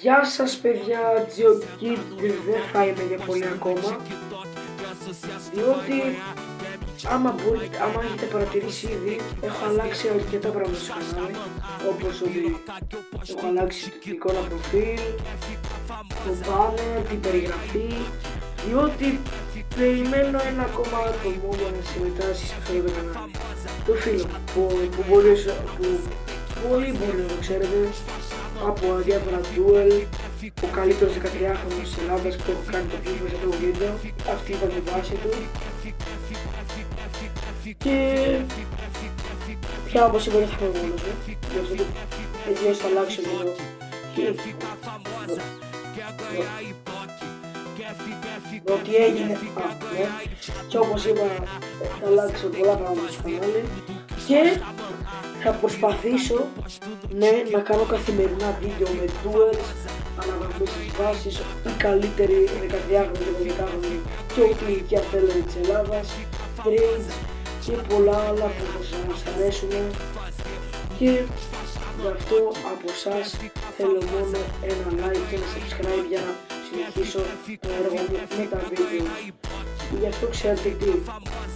Γεια σας παιδιά, GeoKid δεν θα είμαι για πολύ ακόμα, διότι άμα έχετε παρατηρήσει ήδη, έχω αλλάξει αρκετά πράγματα στο κανάλι, όπως ότι έχω αλλάξει την εικόνα προφίλ, το banner, την περιγραφή, διότι περιμένω ένα ακόμα άτομο για να συμμετάσχει σε αυτό το κανάλι. Το φίλο που πολύ μπορεί να το ξέρετε από διάφορα duel, ο καλύτερος 13χρονος της Ελλάδας που έχω κάνει το κλίπ σε αυτό το βίντεο. Αυτή ήταν η βάση του. Και πια όπως είπα δεν θα είμαι μόνος μου, γι' αυτό έτσι θα αλλάξω λίγο. Ότι έγινε, ναι. Και όπως είπα θα αλλάξω πολλά πράγματα στο κανάλι και θα προσπαθήσω να κάνω καθημερινά βίντεο με duels, αναβαθμίσεις βάσεις, οι καλύτεροι 13χρονοι και 12χρονοι και ό,τι ηλικία θέλετε της Ελλάδας, trades και πολλά άλλα που θα σας αρέσουν, και γι' αυτό από εσάς θέλω μόνο ένα like και ένα subscribe για να συνεχίσω το έργο μου με τα βίντεο. Γι' αυτό ξέρετε τι,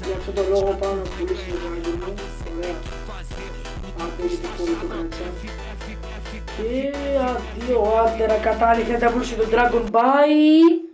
γι' αυτό το λόγο πάω να πουλήσω το κανάλι μου, ωραία. Απέγεται πολύ το κράτσα. Και αντίο άντερα, κατάληξε να τα πουλήσω το Dragon Bye.